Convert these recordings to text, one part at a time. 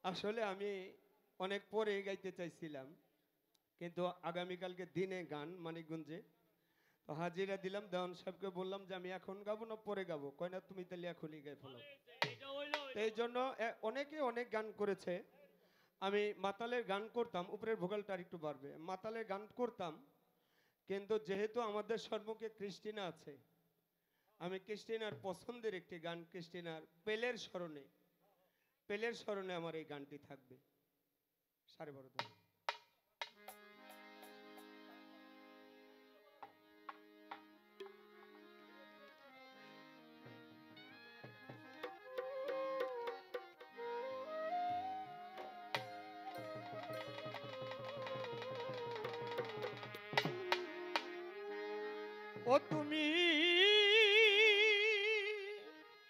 আসলে আমি অনেক পরে গাইতে চাইছিলাম, কিন্তু আগামীকালকে দিনে গান মানিকগঞ্জে, তো হাজিরা দিলাম। দেওয়ান সাহেবকে বললাম যে আমি এখন গাবো না পরে গাবো, কয় না তুমি তাহলে এখনই গাই ফেলো। তো এই জন্য অনেকে অনেক গান করেছে। আমি মাতালের গান করতাম, উপরের ভোকালটা আর একটু বাড়বে, মাতালের গান করতাম, কিন্তু যেহেতু আমাদের সম্মুখে ক্রিস্টিনা আছে, আমি ক্রিস্টিনার পছন্দের একটি গান, ক্রিস্টিনার পেলের স্মরণে আমার এই গানটি থাকবে। 12:30। ও তুমি,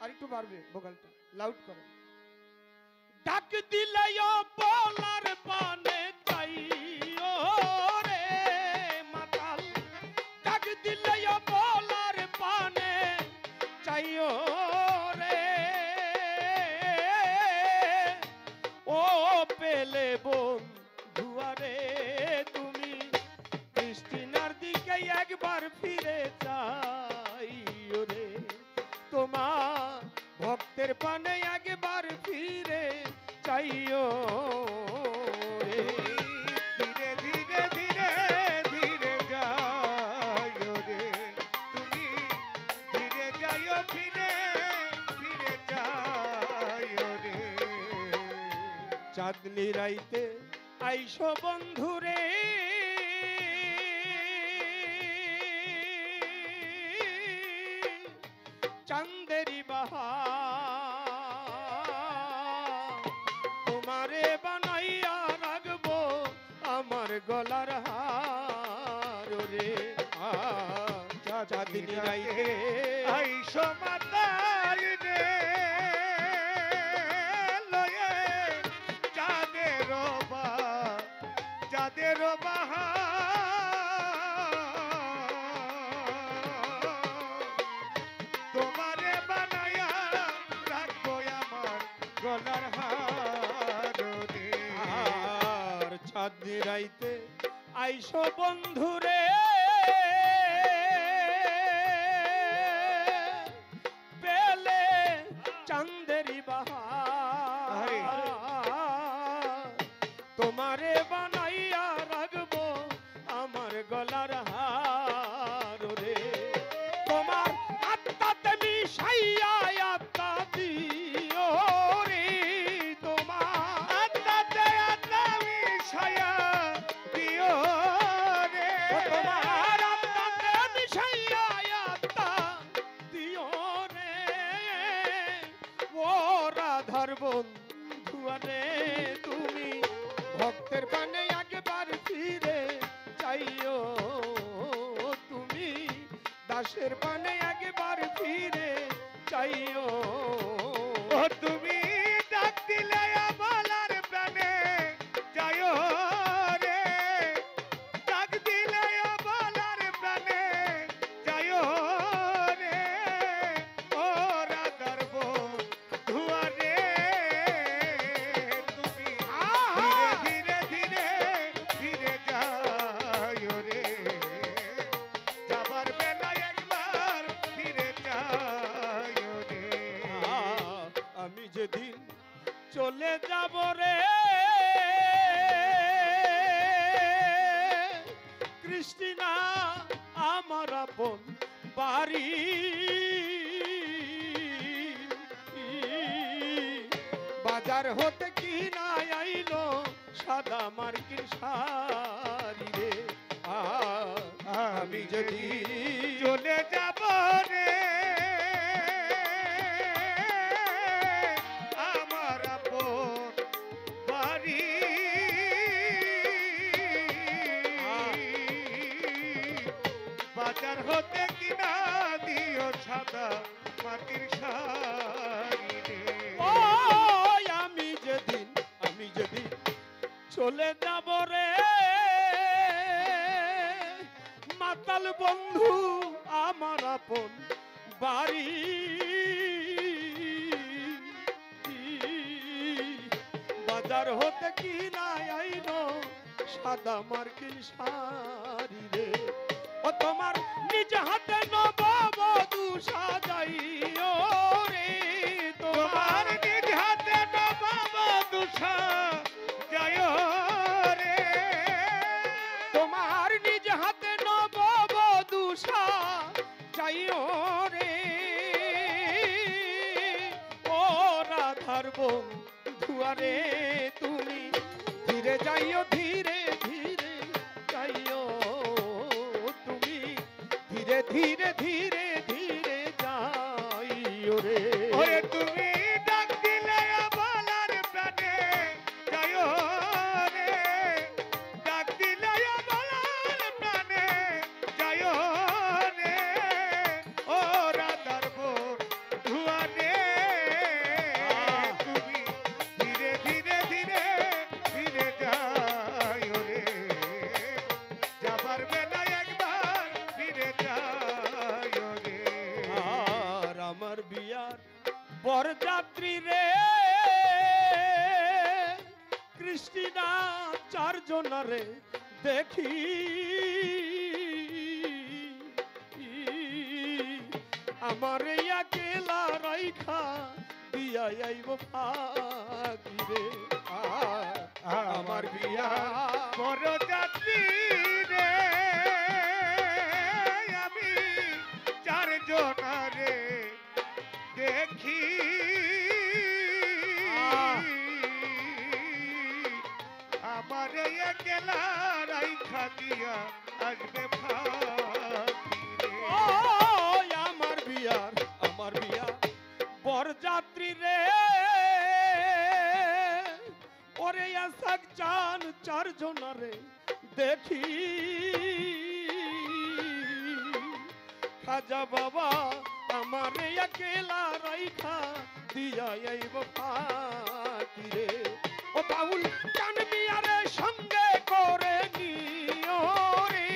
আর একটু বাড়বে ভোকালটা, লাউড করো। ডাক দিলে বলার পানে চাইও রে মাতাল, ডাক দিলে বলার পানে চাইও রে, ও পেলে বন্ধুয়ারে তুমি ক্রিস্টিনার দিকে একবার ফিরে চাইও রে, তোমার ভক্তের পানে একবার ফিরে চাইও রে। ধীরে ধীরে ধীরে ধীরে যাইও রে তুমি, ধীরে যাইও ফিরে ফিরে যাইও রে। চাঁদনি রাইতে আইসো বন্ধুরে, চাঁদেরি বাহার, তোমারে বানাইয়া রাখবো আমার গলার হার রে। চাঁদনি রাইতে আইসো মাতাল রে লয়ে চাঁদের চাঁদের তোমারে বানায়া রাখবো আমার গলার হার রে। আর চাঁদনি রাইতে আইসো বন্ধুরে, পেলে চাঁদেরি বাহার, তোমারে বানাইয়া রাখবো আমার গলার হার রে। তোমার আত্মাতে মিশাইয়া আত্মা দিও রে, তোমার আত্মাতে আত্মা মিশায়া দিও রে। তোমার আত্মাতে মিশাইয়া আত্মা দিও রে, ও রাধার বন্ধুয়ারে তুমি ভক্তের পানে একবার ফিরে চাইও, তুমি দাসের পানে একবার ফিরে চাইও। ও তুমি ডাক দিলে বলার প্রাণে যাইও রে, ডাক দিলে বলার প্রাণে যাইও রে। ও রাধার বন্ধুয়ারে তুমি ধীরে ধীরে ধীরে যাইও রে, যাবার বেলায় একবার ফিরে যাইও রে। আমি যেদিন চলে যাব রে ক্রিস্টিনা আমার আপন বাড়ি, বাজার হতে কি না আইলো সাদা মার্কিন শাড়ি রে। আমি যদি চলে যাব রে আমার আপন বাড়ি, বাজার হতে কিনা দিও সাদা মাটির শাড়ি রে। ও আমি যেদিন চলে যাব রে মাতাল বন্ধু আমার আপন বাড়ি, বাজার হতে কি নাই আইনো সাদা মার্কিন শাড়ি রে ও তোমার নিজ হাতে নববধূ সাজাইও রে তোমার নিজ হাতে নববধূ সাজাইও রে তোমার নিজ হাতে নববধূ সাজাইও রে ও রাধার বন্ধুয়ারে তুমি ধীরে যাইও ধীরে ধীরে যাইও তুমি ধীরে ধীরে ধীরে ধীরে যাইও রে ওরে তুমি ডাক দিলে বলার প্রাণে যাইও রে ডাক দিলে বলার প্রাণে যাইও রে ও রাধার বন্ধুয়ারে তুমি ধীরে ধীরে ধীরে ধীরে যাইও রে যাবার বেলায় একবার ফিরে যাইও রে আর আমার বিয়ার বরযাত্রী রে কৃষ্ণা চারজন রে দেখি আমার একেলা রাইখা দিয়া আইব ফাঁকি রে আমার বিয়া বড় যাত্রী রে আমি চারজনারে দেখি আমার একলা রাইখা দিয়া আসবে ফাঁকি ও রে আমার বিয়ার বরযাত্রী রে ওরে আসাক চান চারজন রে দেখি খাজা বাবা আমার একেলা রাইখা দিয়া আইব ফাঁকি রে ও বাউল চান মিয়ারে সঙ্গে করে নিও রে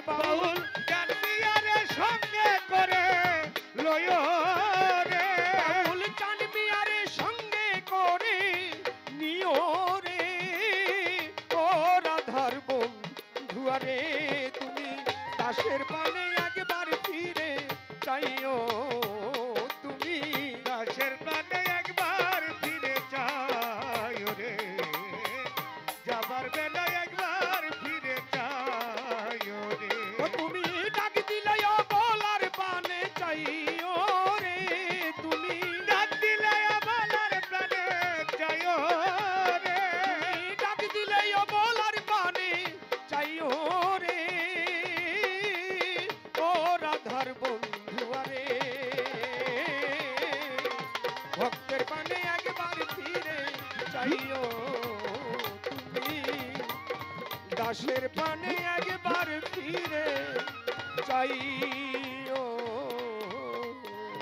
বাউল জানবিয়ারে সঙ্গে করে লয় রে বাউল চান মিয়ারে সঙ্গে করে নিও রে ও রাধার বন্ধুয়ারে তুমি দাসের পানে একবার ফিরে চাইও তুমি দাসের প্রাণে একবার ফিরে যাইও রে যাবার বেলায় একবার ফিরে যাইও রে ও তুমি ডাক দিলে বলার পানে চাইও রে তুমি ডাক দিলে আমার প্রাণে যাইও রে তুমি ডাক দিলে বলার পানে চাইও রে ও রাধার বন্ধুয়ারে ভক্তের পানে একবার ফিরে চাইও তুমি দাসের পানে একবার ফিরে চাইও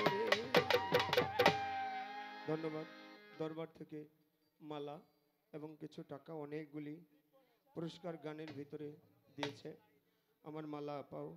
রে। ধন্যবাদ। দরবার থেকে মালা এবং কিছু টাকা অনেকগুলি পুরস্কার গানের ভিতরে দিয়েছে আমার মালা আপাও